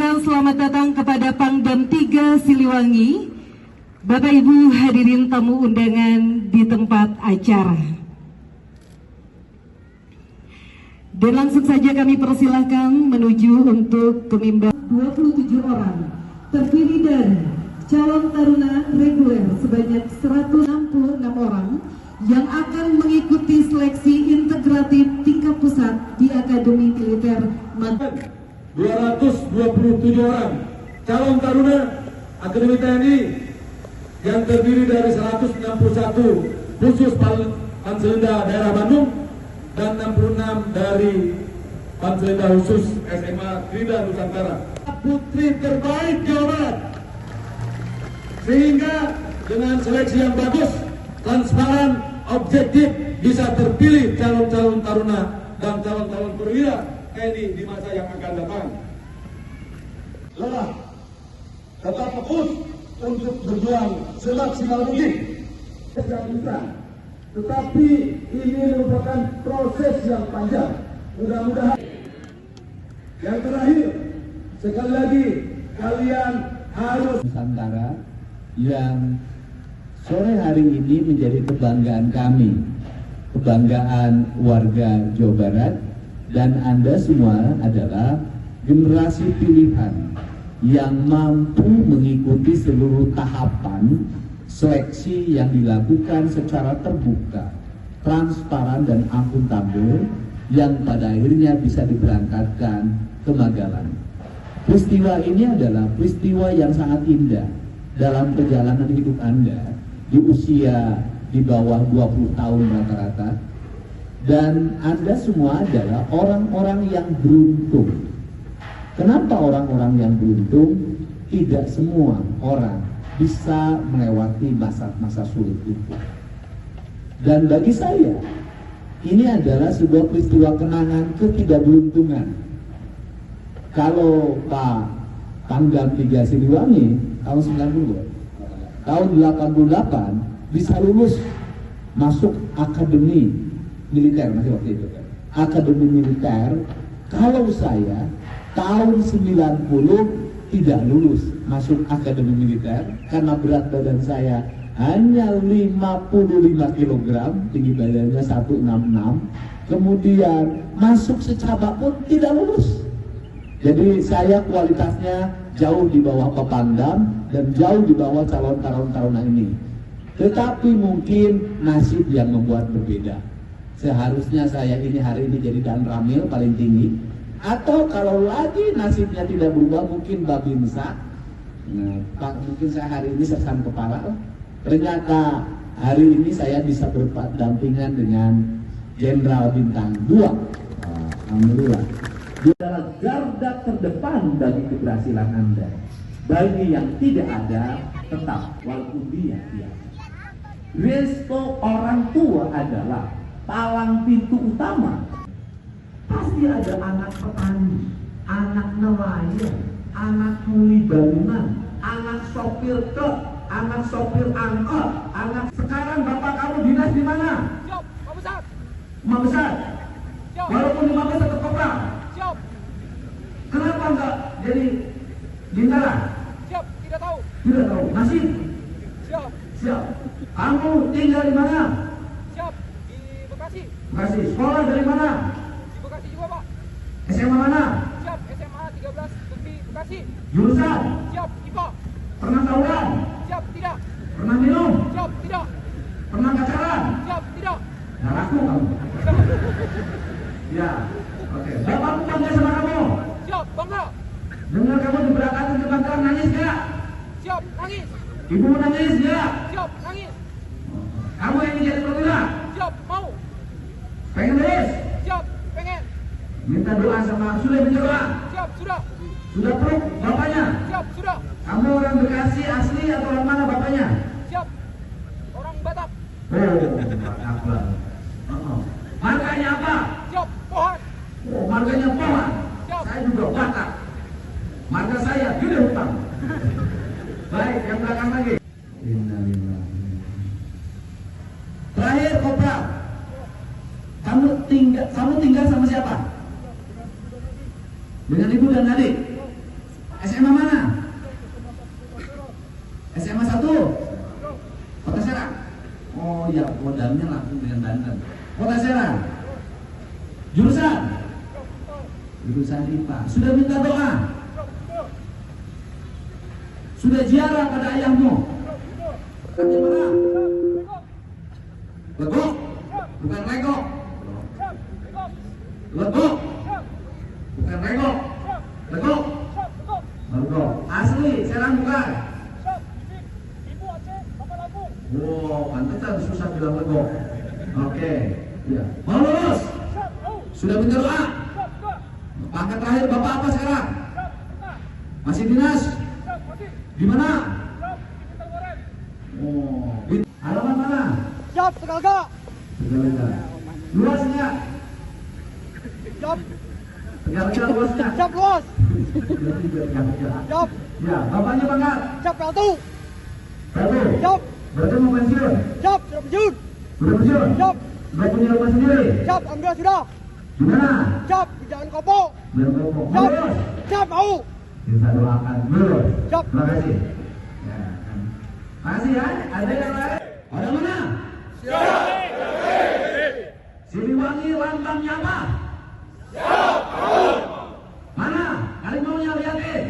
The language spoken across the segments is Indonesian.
juga selamat datang kepada Pangdam 3 Siliwangi, Bapak Ibu hadirin tamu undangan di tempat acara. Dan langsung saja kami persilahkan menuju untuk kemimbar 27 orang, terdiri dari calon taruna reguler sebanyak 166 orang yang akan mengikuti seleksi integratif tingkat pusat di Akademi Militer Mataram. 227 orang calon taruna Akademi TNI yang terdiri dari 161 khusus Panselenda daerah Bandung dan 66 dari Panselenda khusus SMA Krida Nusantara. Putri terbaik Jawa Barat, sehingga dengan seleksi yang bagus, transparan, objektif, bisa terpilih calon-calon taruna dan calon-calon perwira TNI di masa yang akan datang. Lelah, tetap fokus untuk berjuang semaksimal mungkin. Tetapi ini merupakan proses yang panjang. Mudah-mudahan. Yang terakhir, sekali lagi kalian harus Nusantara yang sore hari ini menjadi kebanggaan kami, kebanggaan warga Jawa Barat. Dan Anda semua adalah generasi pilihan yang mampu mengikuti seluruh tahapan seleksi yang dilakukan secara terbuka, transparan dan akuntabel yang pada akhirnya bisa diberangkatkan ke Magelang. Peristiwa ini adalah peristiwa yang sangat indah dalam perjalanan hidup Anda di usia di bawah 20 tahun rata-rata. Dan Anda semua adalah orang-orang yang beruntung. Kenapa orang-orang yang beruntung? Tidak semua orang bisa melewati masa-masa sulit itu. Dan bagi saya, ini adalah sebuah peristiwa kenangan ketidakberuntungan. Kalau Pak Pangdam 3 Siliwangi tahun 90, tahun 88 bisa lulus masuk akademi militer, masih waktu itu kan, akademi militer. Kalau saya tahun 90 tidak lulus masuk akademi militer karena berat badan saya hanya 55 kg, tinggi badannya 166, kemudian masuk secabak pun tidak lulus. Jadi saya kualitasnya jauh di bawah Pak Pangdam dan jauh di bawah calon taruna ini. Tetapi mungkin nasib yang membuat berbeda. Seharusnya saya ini hari ini jadi Dan Ramil paling tinggi, atau kalau lagi nasibnya tidak berubah mungkin Babinsa. Nah, Pak, mungkin saya hari ini sersan kepala. Ternyata hari ini saya bisa berdampingan dengan Jenderal Bintang 2. Alhamdulillah. Dia adalah garda terdepan bagi keberhasilan Anda. Bagi yang tidak ada, tetap walaupun dia. Resto orang tua adalah palang pintu utama. Pasti ada anak petani, anak nelayan, anak kuli bangunan, anak sopir truk, anak sopir angkot, anak. Sekarang bapak kamu dinas di mana? Siap, Pak Besar. Pak Besar. Siap. Walaupun di Mabes tetap kopra. Siap. Kenapa enggak jadi bintara? Siap, tidak tahu. Tidak tahu. Masih? Siap. Siap. Kamu tinggal di mana? Siap, di Bekasi. Bekasi. Sekolah dari mana? Di Bekasi juga, Pak. SMA mana? Siap, SMA 13 Tepi Bekasi. Jurusan? Siap, IPA. Pernah tawuran? Siap, tidak. Pernah minum? Siap, tidak. Pernah pacaran? Siap, tidak. Nah, laku kamu. Ya. Oke. Bapakmu bangga sama kamu? Siap, bangga. Dengar kamu diberangkatkan ke Bantaran, nangis gak? Siap, nangis. Ibu nangis gak? Siap, nangis. Kamu yang jadi perwira? Siap, mau. Pengen lulus? Siap, pengen. Minta doa sama, sudah minta doa? Siap, sudah. Sudah peluk bapaknya? Siap, sudah. Kamu orang Bekasi asli atau orang mana bapaknya? Siap. Orang Batak. Batak lah. Marganya apa? Siap, pohon. Oh, marganya pohon. Siap. Saya juga Batak. Marga saya gede hutang. Baik, yang belakang lagi. Terakhir, Kopra. Kamu tinggal sama siapa? Dengan ibu dan adik. SMA mana? SMA 1 Kota Serang. Oh ya, modalnya langsung dengan Banten. Kota Serang. Jurusan IPA. Sudah minta doa? Sudah ziarah pada ayahmu? Kakek mana? Legok, bukan legok. Legok, bukan legok. Legok, legok. Asli, Serang bukan? Wow, pantesan susah bilang legok. Oke, ya. Mau lulus? Sudah minta doa? Pangkat terakhir Bapak apa sekarang? Masih dinas? Di mana? Oh, alamat mana? Siap, Tegalega. Tegalega. Luasnya? Siap, Tegalega luasnya? siap luas. Tegalega. Siap, Ya, bapaknya pangkat? siap Pelatu. Satu. Siap, Berarti mau pensiun? siap, sudah pensiun. Sudah pensiun? Siap, Sudah punya rumah sendiri? siap, alhamdulillah sudah. Di mana? Siap, di Jalan Kopo. Biar Kopo. Mau Siap, lulus? siap, mau. Kita doakan lulus. Siap. Terima kasih. Ya. Makasih ya. Ada yang lain? Ada mana? Siap. Siliwangi lambangnya apa? Siap. Mana? Kalian maunya lihatin?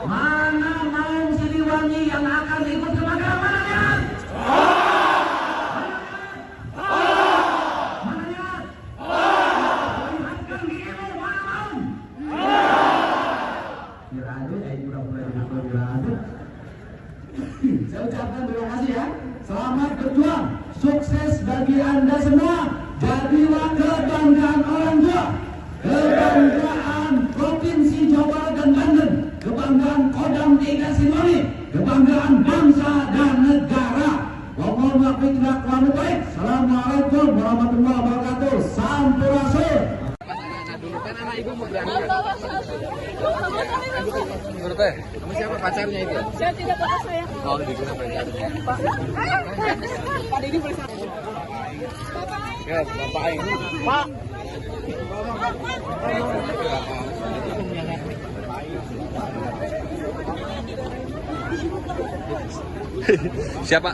Mana mau Siliwangi yang akan ikut ke Magelang? Mana lihat? Mana lihat? Lihatkan dirimu, mana mau? Kira-kira saya juga mulai kira-kira. Saya ucapkan terima kasih ya. Selamat berjuang, sukses bagi Anda semua. Jadilah kebanggaan orang tua, kebanggaan Provinsi Jawa Barat dan Banten, kebanggaan Kodam 3 Siliwangi, kebanggaan bangsa dan negara. Mohon maaf tidak terlalu baik. Assalamualaikum warahmatullahi wabarakatuh. Sampurasun. Kan anak ibu mau berangkat. Menurut teh, kamu siapa pacarnya itu? Saya tidak tahu saya. Oh, di mana pacarnya? Pak Didi boleh satu. Ya, bapak ini. Pak. Siapa?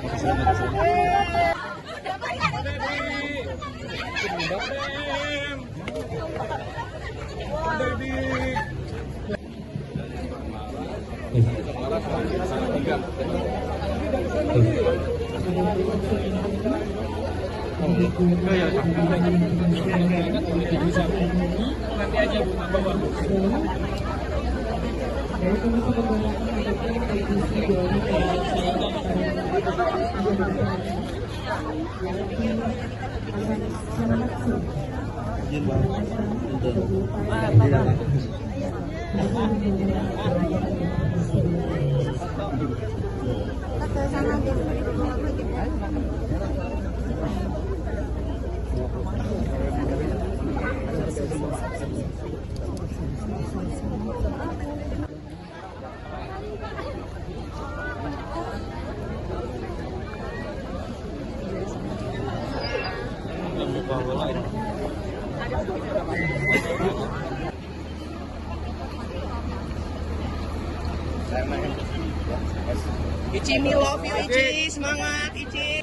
Ici, me love you, Ici. Semangat, Ici.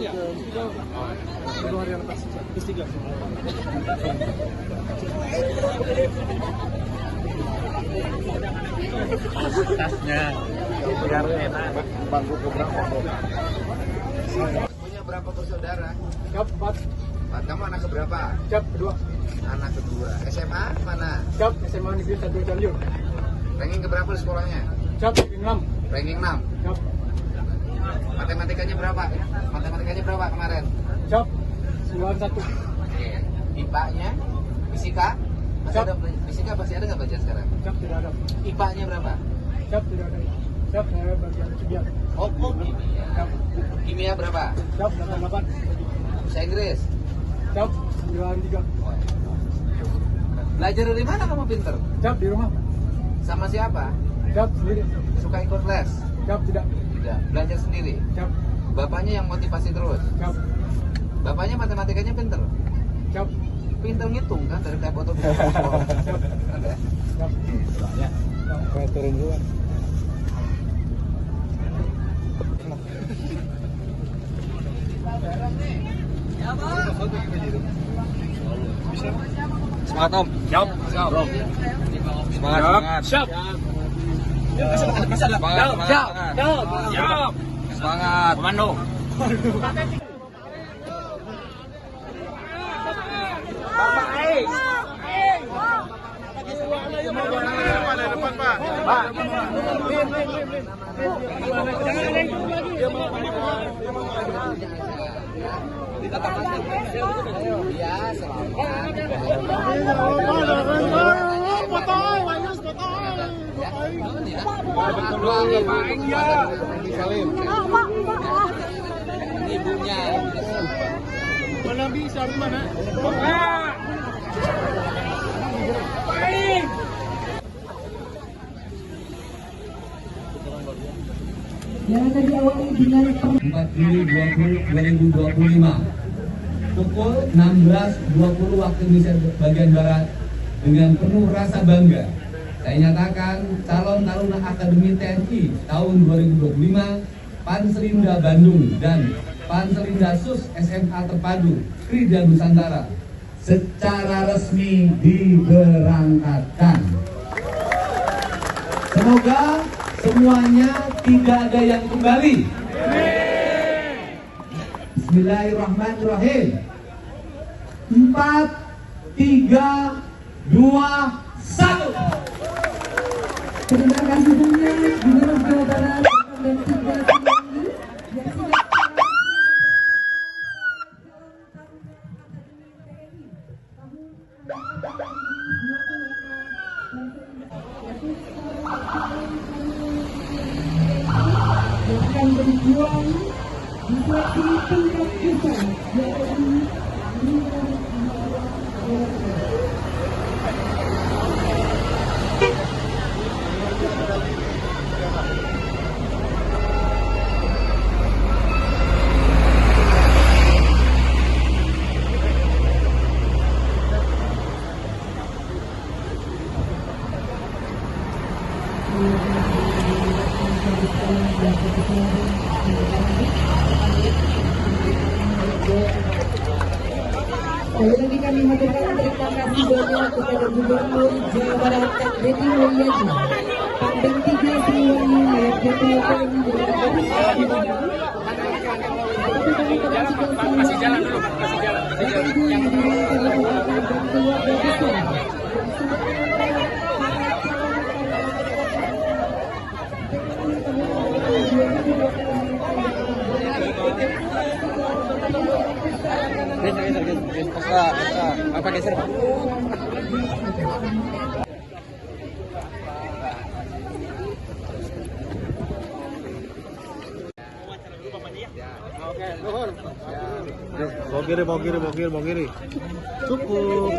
Tasnya. Biar enak. Bangku keberapa? Punya berapa bersaudara? Siap, 4. Kamu anak keberapa? Siap, kedua. Anak kedua. SMA mana? Siap, SMA Negeri 1 Cianjur. Ranking keberapa di sekolahnya? Siap, 6. Ranking 6. Siap, Matematikanya berapa? Matematikanya berapa kemarin? siap, 91. Oke. IPA-nya? Fisika? Masih Siap. ada fisika masih ada nggak belajar sekarang? Siap, tidak ada. IPA-nya berapa? Siap, tidak ada. Siap, saya bagian kimia. Oh, kimia. Siap, Kimia berapa? siap, 88. Bahasa Inggris? Siap, 93. Belajar dari mana kamu pinter? Siap, di rumah. Sama siapa? Siap, sendiri. Suka ikut les? Siap, tidak. Tidak. Belajar sendiri? Siap, Bapaknya yang motivasi terus? siap, Bapaknya matematikanya pinter? siap. pintar ngitung kan dari tiap foto. Ada. Saya turun dulu. Semangat Om. Siap. Siap. Semangat. Siap. Siap. Semangat. Komando. Ya, selamat. Ibunya. Mana bisa mana? Yang akan diawali dengan 4 Juli 2025 pukul 16.20 waktu Indonesia bagian Barat. Dengan penuh rasa bangga saya nyatakan calon Taruna Akademi TNI tahun 2025 Panselinda Bandung dan Panselinda Sus SMA Terpadu Krida Nusantara secara resmi diberangkatkan. Semoga semuanya tidak ada yang kembali. Bismillahirrahmanirrahim. 4, 3, 2, 1. terima kasih banyak Gubernur Jawa Barat dan tiga Sinyangi yang sudah yang akan berjuang di seleksi tingkat pusat yaitu sekali lagi kami haturkan terima kasih banyak kepada Gubernur Jawa Barat Pak Dedy Mulyadi, Pangdam 3 Siliwangi, Mayor Jenderal TNI Masih jalan dulu, masih jalan. Apa geser Pak? Bawa kiri. Cukup.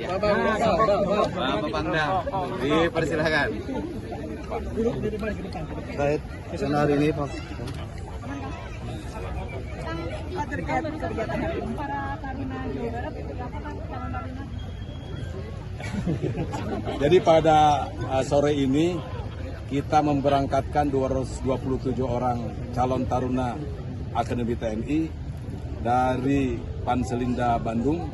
Bapak Pangdam, dipersilakan. Terkait kesana hari ini Pak. Terkait kegiatan hari ini para Taruna Jawa Barat seperti apa kan calon Taruna? Jadi pada sore ini kita memberangkatkan 227 orang calon Taruna Akademi TNI dari Panselinda Bandung,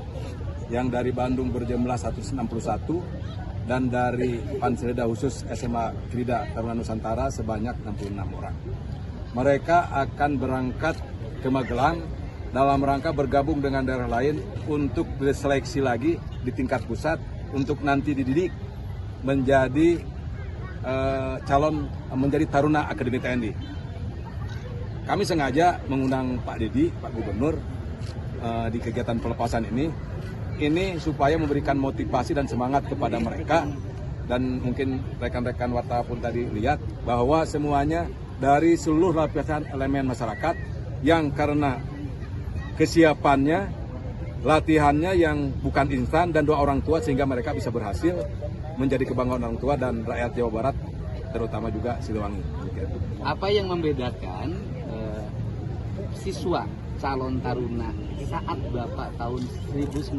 yang dari Bandung berjumlah 161 dan dari Panselinda khusus SMA Krida Taruna Nusantara sebanyak 66 orang. Mereka akan berangkat ke Magelang dalam rangka bergabung dengan daerah lain untuk diseleksi lagi di tingkat pusat untuk nanti dididik menjadi menjadi Taruna Akademi TNI. Kami sengaja mengundang Pak Dedy, Pak Gubernur di kegiatan pelepasan ini supaya memberikan motivasi dan semangat kepada mereka, dan mungkin rekan-rekan wartawan pun tadi lihat bahwa semuanya dari seluruh lapisan elemen masyarakat yang karena kesiapannya, latihannya yang bukan instan dan doa orang tua sehingga mereka bisa berhasil menjadi kebanggaan orang tua dan rakyat Jawa Barat, terutama juga Siliwangi. Apa yang membedakan siswa calon taruna saat Bapak tahun 1988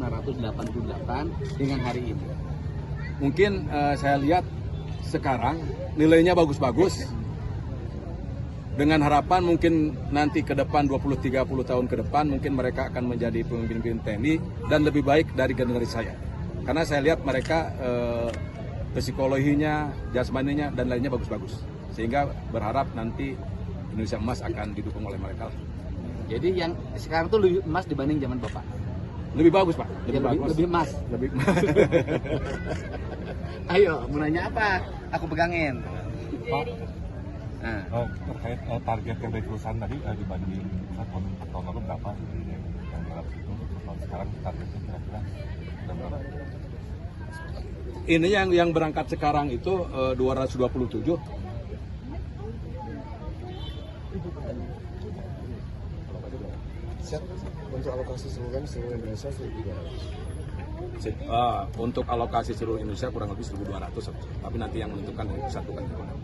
dengan hari ini? Mungkin saya lihat sekarang nilainya bagus-bagus. Dengan harapan mungkin nanti ke depan 20-30 tahun ke depan mungkin mereka akan menjadi pemimpin TNI dan lebih baik dari generasi saya. Karena saya lihat mereka psikologinya, jasmaninya dan lainnya bagus-bagus. Sehingga berharap nanti Indonesia Emas akan didukung oleh mereka. Jadi yang sekarang tuh lebih emas dibanding zaman Bapak? Lebih bagus, Pak. Lebih emas. Lebih Ayo, mau nanya apa? Aku pegangin. Pak, terkait target yang dari perusahaan tadi dibanding 4 tahun lalu berapa yang dalam itu tahun sekarang targetnya kira-kira berapa? Ini yang berangkat sekarang itu 227. Untuk alokasi seluruh Indonesia juga. Untuk alokasi seluruh Indonesia kurang lebih 1.200, tapi nanti yang menentukan dari pusat bukan dari Kodam.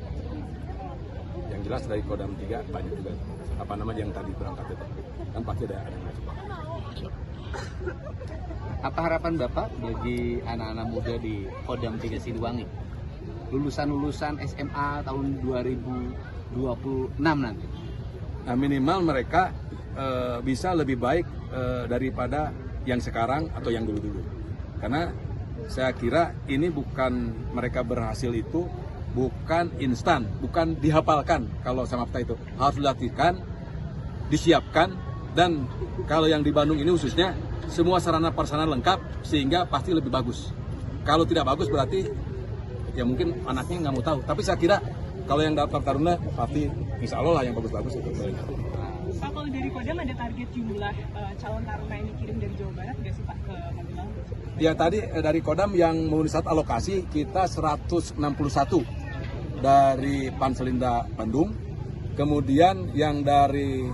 Yang jelas dari Kodam 3 banyak juga yang tadi berangkat itu, kan pasti ada yang masuk. Apa harapan Bapak bagi anak-anak muda di Kodam 3 Siliwangi? Lulusan SMA tahun 2026 nanti. Nah, minimal mereka bisa lebih baik daripada yang sekarang atau yang dulu-dulu. Karena saya kira ini bukan mereka berhasil itu bukan instan, bukan dihafalkan kalau sama itu. Harus dilatihkan, disiapkan, dan kalau yang di Bandung ini khususnya semua sarana prasarana lengkap sehingga pasti lebih bagus. Kalau tidak bagus berarti ya mungkin anaknya nggak mau tahu. Tapi saya kira kalau yang daftar taruna pasti insya Allah lah yang bagus-bagus itu. Pak, kalau dari Kodam ada target jumlah calon taruna yang dikirim dari Jawa Barat nggak sih Pak ke Magelang? Ya tadi dari Kodam yang memenuhi syarat alokasi kita 161 dari Panselinda Bandung, kemudian yang dari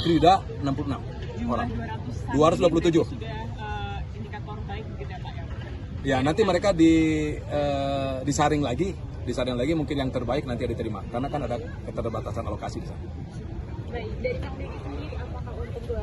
Krida 66 orang. 227. Sudah indikator baik gitu ya Pak Ya ya? nanti mereka disaring lagi mungkin yang terbaik nanti diterima karena kan ada keterbatasan alokasi di sana. Baik, dari KPI sendiri apakah untuk